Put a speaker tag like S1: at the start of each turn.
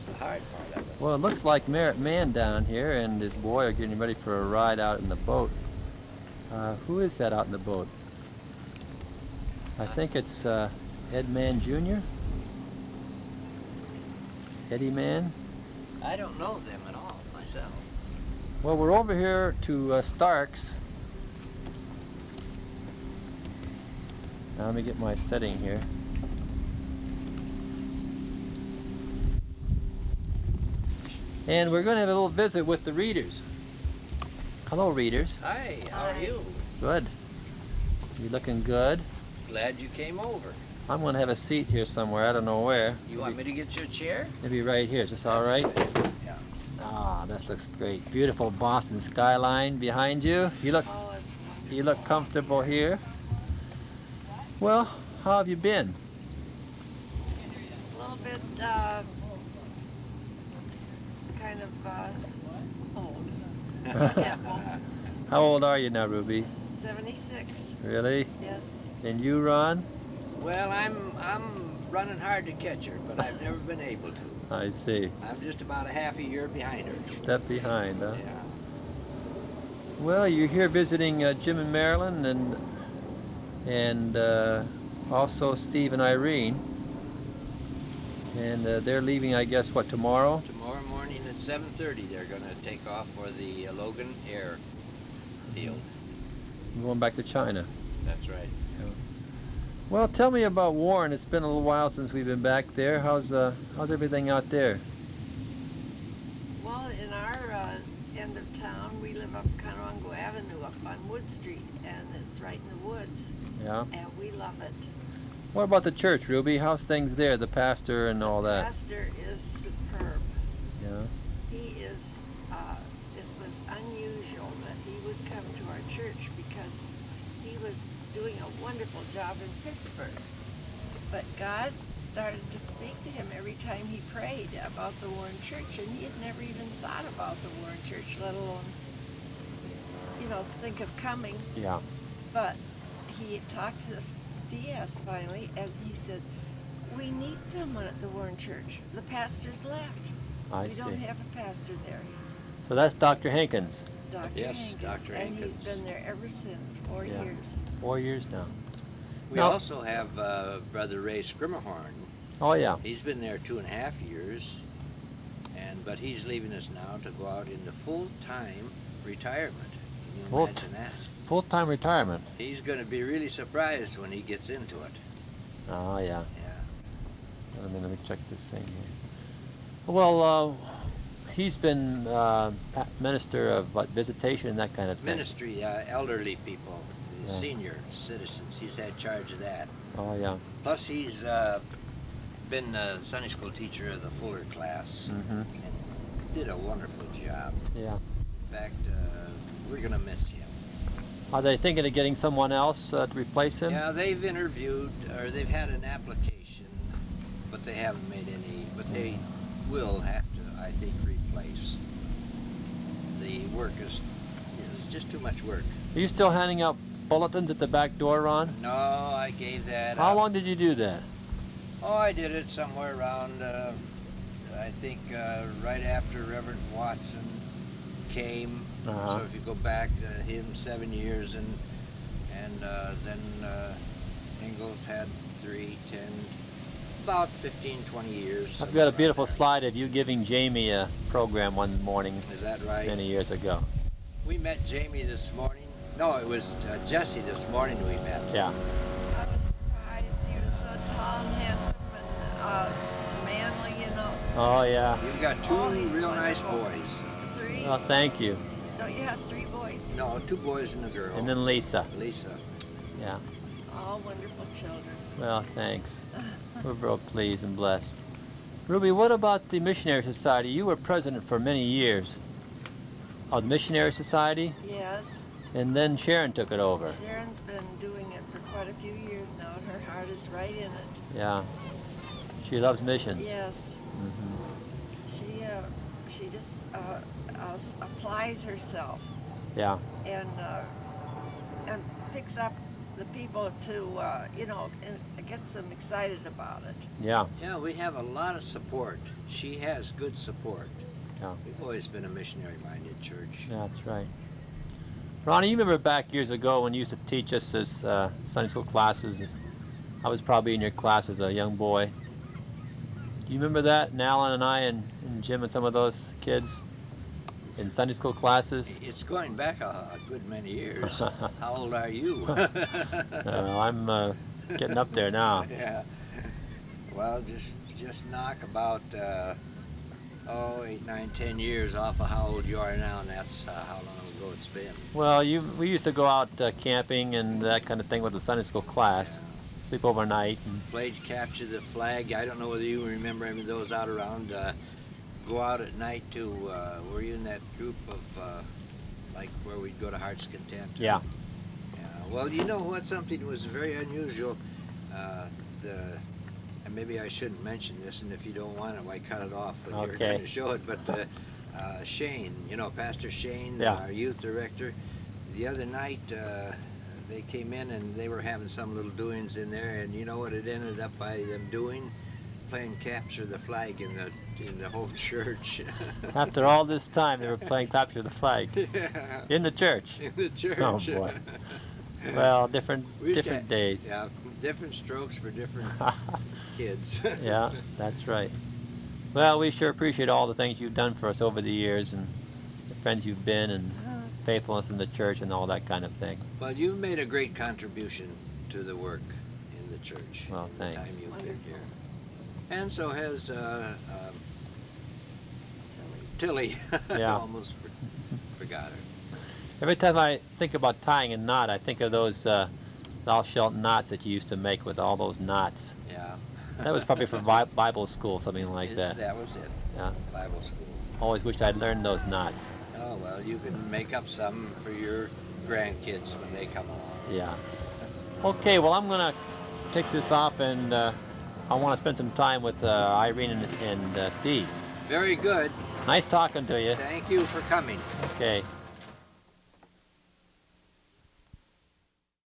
S1: the hard part of it.
S2: Well, it looks like Merritt Mann down here and his boy are getting ready for a ride out in the boat. Who is that out in the boat? I think it's Ed Mann Jr.? Eddie Mann?
S1: I don't know them at all myself.
S2: Well, we're over here to Stark's. Now let me get my setting here. And we're going to have a little visit with the Reeders. Hello, Reeders.
S1: Hi, how are you?
S2: Good. You looking good?
S1: Glad you came over.
S2: I'm going to have a seat here somewhere. I don't know where.
S1: You want me to get you a chair?
S2: Maybe right here. Is this all right?
S1: Yeah.
S2: Ah, this looks great. Beautiful Boston skyline behind you. You look comfortable here. Well, how have you been?
S3: A little bit, kind of old. Yeah, well,
S2: How old are you now, Ruby?
S3: 76.
S2: Really?
S3: Yes.
S2: And you, Ron?
S1: Well, I'm running hard to catch her, but I've never been able to.
S2: I see.
S1: I'm just about a half a year behind her.
S2: Step behind, huh?
S1: Yeah.
S2: Well, you're here visiting Jim and Marilyn and also Steve and Irene. And they're leaving, I guess, what, tomorrow?
S1: Tomorrow morning at 7:30, they're going to take off for the Logan Airfield.
S2: Going back to China.
S1: That's right.
S2: Well, tell me about Warren. It's been a little while since we've been back there. How's everything out there?
S3: Well, in our end of town, we live up Conrongo Avenue up on Wood Street, and it's right in the woods.
S2: Yeah.
S3: And we love it.
S2: What about the church, Ruby? How's things there? The pastor and all
S3: The
S2: that?
S3: pastor is superb.
S2: Yeah.
S3: He is, it was unusual that he would come to our church because he was doing a wonderful job in Pittsburgh. But God started to speak to him every time he prayed about the Warren Church, and he had never even thought about the Warren Church, let alone, think of coming.
S2: Yeah.
S3: But he talked to the DS finally, and he said, we need someone at the Warren Church. The pastor's left.
S2: I
S3: We
S2: see.
S3: don't have a pastor there.
S2: So that's Dr. Hankins.
S3: Dr.
S1: Yes,
S3: Hankins.
S1: Dr.
S3: And
S1: Hankins.
S3: he's been there ever since, 4
S2: Yeah.
S3: years.
S2: 4 years now.
S1: We
S2: Now-
S1: also have Brother Ray Skrimmerhorn.
S2: Oh, yeah.
S1: He's been there 2.5 years, but he's leaving us now to go out into full-time retirement. Can you imagine that?
S2: Full-time retirement.
S1: He's going to be really surprised when he gets into it.
S2: Oh, yeah.
S1: Yeah.
S2: Let me check this thing here. Well, he's been minister of visitation and that kind of thing.
S1: Ministry, elderly people,
S2: Yeah.
S1: senior citizens. He's had charge of that.
S2: Oh, yeah.
S1: Plus, he's been a Sunday school teacher of the Fuller class
S2: Mm-hmm.
S1: and did a wonderful job.
S2: Yeah.
S1: In fact, we're going to miss him.
S2: Are they thinking of getting someone else to replace him?
S1: Yeah, they've interviewed, or they've had an application, but they haven't made any, but they will have to, I think, replace. The work is just too much work.
S2: Are you still handing out bulletins at the back door, Ron?
S1: No, I gave that
S2: How
S1: up.
S2: long did you do that?
S1: Oh, I did it somewhere around, I think, right after Reverend Watson came.
S2: Uh-huh.
S1: So if you go back to him 7 years, and then Ingalls had 3, 10, about 15, 20 years.
S2: I've got a beautiful slide of you giving Jamie a program one morning
S1: Is that right?
S2: many years ago.
S1: We met Jamie this morning. No, it was Jesse this morning we met.
S2: Yeah.
S3: I was surprised. He was so tall and handsome and manly,
S2: Oh, yeah.
S1: You've got two
S3: Oh, he's
S1: real nice
S3: wonderful.
S1: boys.
S3: 3.
S2: Oh, thank you.
S3: Don't you have 3 boys?
S1: No, 2 boys and a girl.
S2: And then Lisa.
S1: Lisa.
S2: Yeah.
S3: All wonderful children.
S2: Well, thanks. We're real pleased and blessed. Ruby, what about the Missionary Society? You were president for many years of the Missionary Society,
S3: Yes.
S2: and then Sharon took it over.
S3: Sharon's been doing it for quite a few years now, and her heart is right in it.
S2: Yeah. She loves missions.
S3: Yes.
S2: Hmm.
S3: She just applies herself
S2: Yeah.
S3: and picks up the people to and gets them excited about it.
S2: Yeah.
S1: Yeah, we have a lot of support. she has good support.
S2: Yeah.
S1: We've always been a missionary-minded church.
S2: Yeah, that's right. Ronnie, you remember back years ago when you used to teach us this Sunday school classes? I was probably in your class as a young boy. Do you remember that? And Alan and I and Jim and some of those kids in Sunday school classes?
S1: It's going back a good many years. How old are you?
S2: I'm getting up there now.
S1: Yeah. Well, just knock about 8, 9, 10 years off of how old you are now, and that's how long ago it's been.
S2: Well, we used to go out camping and that kind of thing with the Sunday school class. Sleep overnight. And
S1: Played Capture the Flag. I don't know whether you remember any of those out around. Go out at night to, were you in that group of, like where we'd go to Heart's Content?
S2: yeah.
S1: Yeah. Well, you know what? Something was very unusual. And maybe I shouldn't mention this, and if you don't want it, why cut it off when you're going to show it. But Shane, you know, Pastor Shane, our youth director, the other night they came in and they were having some little doings in there, and you know what it ended up by them doing? Playing Capture the Flag in the whole church.
S2: After all this time, they were playing Capture the Flag.
S1: Yeah.
S2: In the church.
S1: In the church.
S2: Oh boy. Well, different days.
S1: Yeah, different strokes for different kids.
S2: Yeah, that's right. Well, we sure appreciate all the things you've done for us over the years, and the friends you've been, and faithfulness in the church, and all that kind of thing.
S1: Well, you've made a great contribution to the work in the church.
S2: Well,
S1: in the
S2: thanks.
S1: time you've been here. And so has Tilly.
S2: Yeah.
S1: Almost forgot her.
S2: Every time I think about tying a knot, I think of those thou shalt knots that you used to make with all those knots.
S1: Yeah.
S2: That was probably for Bible school, something like that.
S1: That was it.
S2: Yeah.
S1: Bible school.
S2: Always wished I'd learned those knots.
S1: Oh, well, you can make up some for your grandkids when they come along.
S2: Yeah. Okay, well, I'm going to take this off, and I want to spend some time with Irene and Steve.
S1: Very good.
S2: Nice talking to you.
S1: Thank you for coming.
S2: Okay.